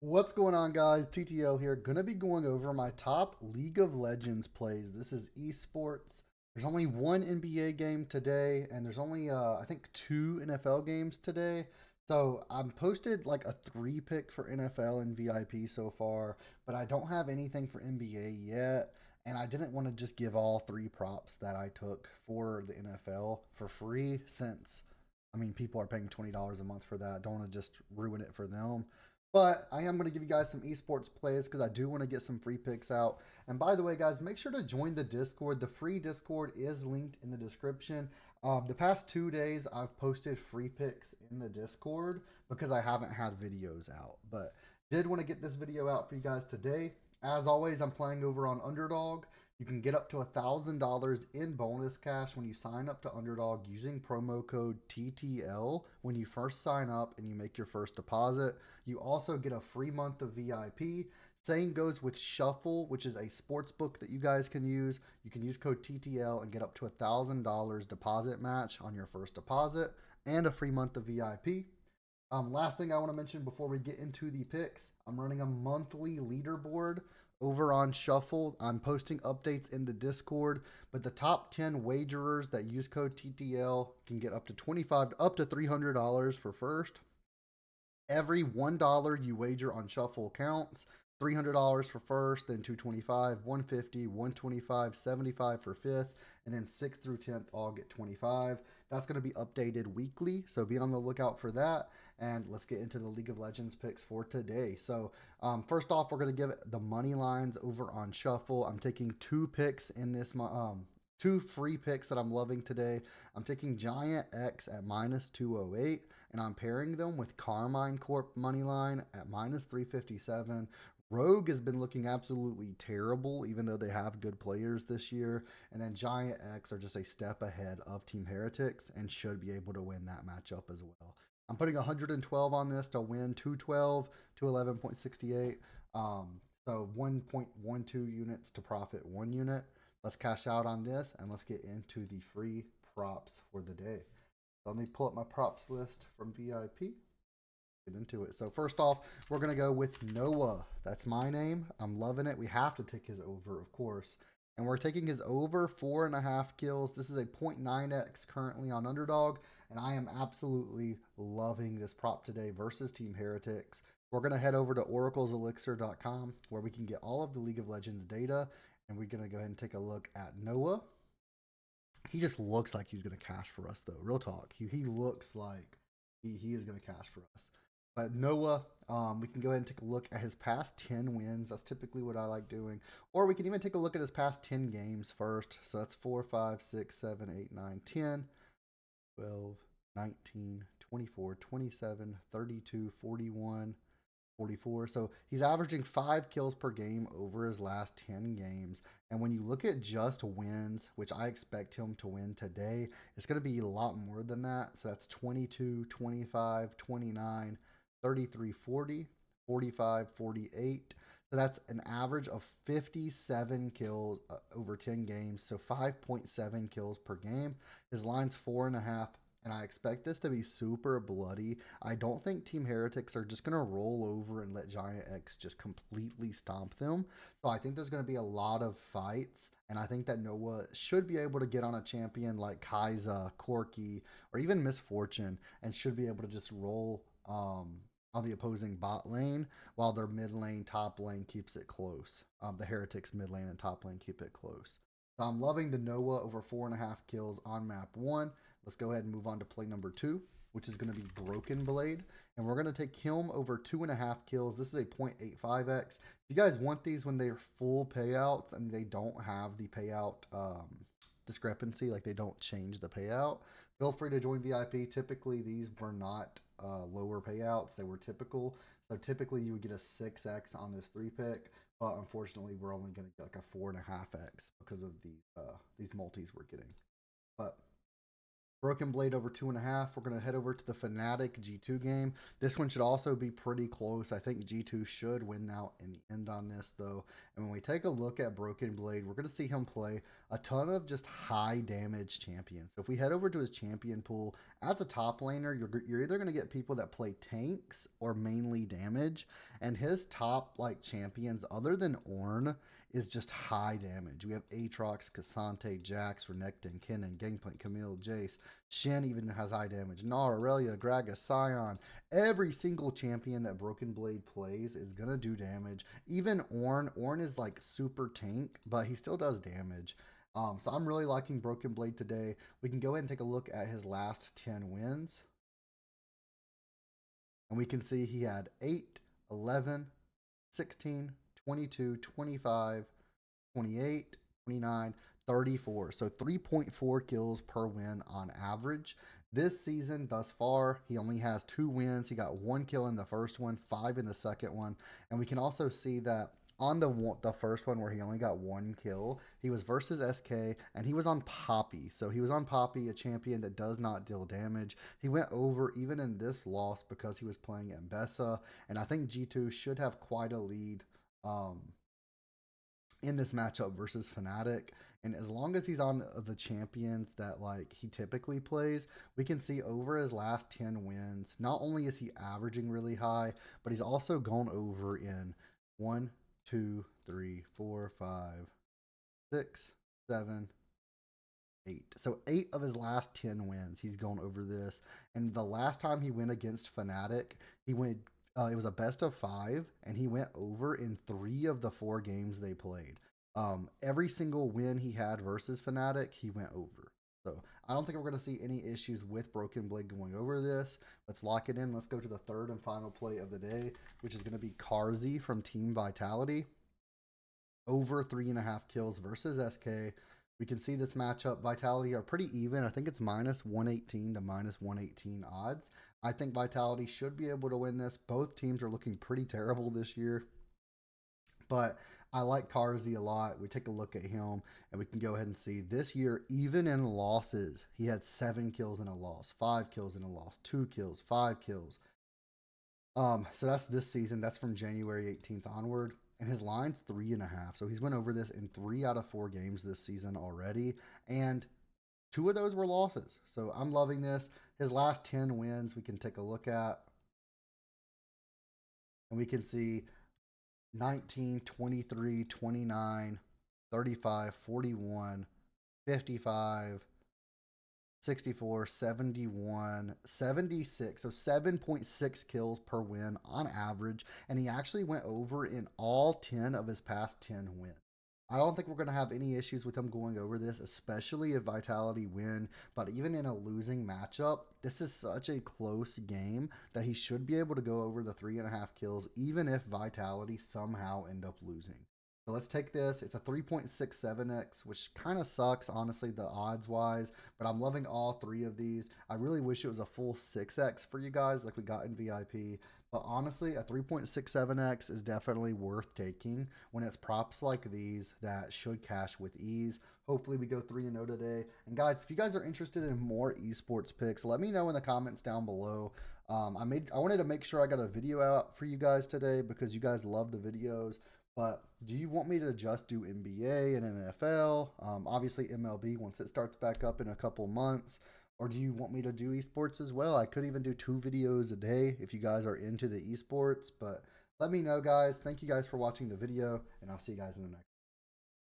What's going on, guys? TTL here. Gonna be going over my top League of Legends plays. This is esports. There's only one NBA game today, and there's only I think two NFL games today. So I'm posted like a three pick for NFL and VIP so far, but I don't have anything for NBA yet. And I didn't want to just give all three props that I took for the NFL for free since I mean people are paying $20 a month for that. Don't want to just ruin it for them. But I am going to give you guys some esports plays because I do want to get some free picks out. And by the way, guys, make sure to join the Discord. The free Discord is linked in the description. The past 2 days, I've posted free picks in the Discord because I haven't had videos out. But did want to get this video out for you guys today. As always, I'm playing over on Underdog. You can get up to $1,000 in bonus cash when you sign up to Underdog using promo code TTL when you first sign up and you make your first deposit. You also get a free month of VIP. Same goes with Shuffle, which is a sports book that you guys can use. You can use code TTL and get up to $1,000 deposit match on your first deposit and a free month of VIP. Last thing I want to mention before we get into the picks, I'm running a monthly leaderboard over on Shuffle. I'm posting updates in the Discord, but the top 10 wagerers that use code TTL can get up to 25 up to $300 for first. Every $1 you wager on Shuffle counts. $300 for first, then 225, 150, 125, 75 for fifth, and then 6th through 10th all get 25. That's going to be updated weekly, so be on the lookout for that. And let's get into the League of Legends picks for today. So, first off, we're going to give it the money lines over on Shuffle. I'm taking two picks in this two free picks that I'm loving today. I'm taking Giant X at minus 208, and I'm pairing them with Carmine Corp money line at minus 357. Rogue has been looking absolutely terrible, even though they have good players this year. And then Giant X are just a step ahead of Team Heretics and should be able to win that matchup as well. I'm putting 112 on this to win 212 to 11.68. So 1.12 units to profit 1 unit. Let's cash out on this and let's get into the free props for the day. So let me pull up my props list from VIP. Get into it. So first off, we're gonna go with Noah. That's my name. I'm loving it. We have to take his over, of course. And we're taking his over 4.5 kills. This is a 0.9x currently on Underdog, and I am absolutely loving this prop today versus Team Heretics. We're gonna head over to oracleselixir.com where we can get all of the League of Legends data, and we're gonna go ahead and take a look at Noah. He just looks like he's gonna cash for us, though. Real talk. He looks like he is gonna cash for us. But Noah, we can go ahead and take a look at his past 10 wins. That's typically what I like doing. Or we can even take a look at his past 10 games first. So that's 4, 5, 6, 7, 8, 9, 10, 12, 19, 24, 27, 32, 41, 44. So he's averaging 5 kills per game over his last 10 games. And when you look at just wins, which I expect him to win today, it's going to be a lot more than that. So that's 22, 25, 29, 33, 40, 45, 48. So that's an average of 57 kills over 10 games. So 5.7 kills per game. His line's 4.5, and I expect this to be super bloody. I don't think Team Heretics are just going to roll over and let Giant X just completely stomp them. So I think there's going to be a lot of fights, and I think that Noah should be able to get on a champion like Carzzy, Corky, or even Misfortune, and should be able to just roll on the opposing bot lane while their mid lane, top lane keeps it close. The Heretics mid lane and top lane keep it close. So I'm loving the Noah over 4.5 kills on map 1. Let's go ahead and move on to play number 2, which is going to be Broken Blade. And we're going to take him over 2.5 kills. This is a 0.85x. If you guys want these when they're full payouts and they don't have the payout discrepancy, like they don't change the payout, feel free to join VIP. Typically, these were not lower payouts, they were typical. So typically, you would get a 6x on this 3 pick. But unfortunately, we're only going to get like a 4.5x because of these multis we're getting. But Broken Blade over 2.5. We're going to head over to the Fnatic G2 game. This one should also be pretty close. I think G2 should win out in the end on this, though. And when we take a look at Broken Blade, we're going to see him play a ton of just high damage champions. So if we head over to his champion pool, as a top laner, you're either going to get people that play tanks or mainly damage. And his top like champions, other than Ornn, is just high damage. We have Aatrox, Cassante, Jax, Renekton, Kennen, Gangplank, Camille, Jace. Shen even has high damage. Gnar, Aurelia, Gragas, Sion. Every single champion that Broken Blade plays is going to do damage. Even Ornn. Ornn is like super tank, but he still does damage. So I'm really liking Broken Blade today. We can go ahead and take a look at his last 10 wins. And we can see he had 8, 11, 16, 22, 25, 28, 29, 34. So 3.4 kills per win on average. This season thus far, he only has 2 wins. He got 1 kill in the first one, 5 in the second one. And we can also see that on the first one where he only got 1 kill, he was versus SK and he was on Poppy. So he was on Poppy, a champion that does not deal damage. He went over even in this loss because he was playing Mbessa. And I think G2 should have quite a lead in this matchup versus Fnatic. And as long as he's on the champions that like he typically plays, we can see over his last 10 wins, not only is he averaging really high, but he's also gone over in 1, 2, 3, 4, 5, 6, 7, 8. So 8 of his last 10 wins, he's gone over this. And the last time he went against Fnatic, he went it was a best of 5, and he went over in 3 of the 4 games they played. Every single win he had versus Fnatic, he went over. So I don't think we're going to see any issues with Broken Blade going over this. Let's lock it in. Let's go to the third and final play of the day, which is going to be Carzzy from Team Vitality. Over 3.5 kills versus SK. We can see this matchup. Vitality are pretty even. I think it's minus 118 to minus 118 odds. I think Vitality should be able to win this. Both teams are looking pretty terrible this year. But I like Carzzy a lot. We take a look at him and we can go ahead and see this year, even in losses, he had 7 kills in a loss, 5 kills in a loss, 2 kills, 5 kills. So that's this season. That's from January 18th onward. And his line's 3.5. So he's went over this in 3 out of 4 games this season already. And 2 of those were losses. So I'm loving this. His last 10 wins we can take a look at. And we can see 19, 23, 29, 35, 41, 55, 64, 71, 76. So 7.6 kills per win on average. And he actually went over in all 10 of his past 10 wins. I don't think we're going to have any issues with him going over this, especially if Vitality win. But even in a losing matchup, this is such a close game that he should be able to go over the 3.5 kills, even if Vitality somehow end up losing. So let's take this. It's a 3.67x, which kind of sucks, honestly, the odds wise, but I'm loving all 3 of these. I really wish it was a full 6x for you guys like we got in VIP. But honestly, a 3.67x is definitely worth taking when it's props like these that should cash with ease. Hopefully we go 3-0 today. And guys, if you guys are interested in more esports picks, let me know in the comments down below. I wanted to make sure I got a video out for you guys today because you guys love the videos. But do you want me to just do NBA and NFL? Obviously MLB once it starts back up in a couple months. Or do you want me to do esports as well? I could even do 2 videos a day if you guys are into the esports. But let me know, guys. Thank you guys for watching the video, and I'll see you guys in the next one.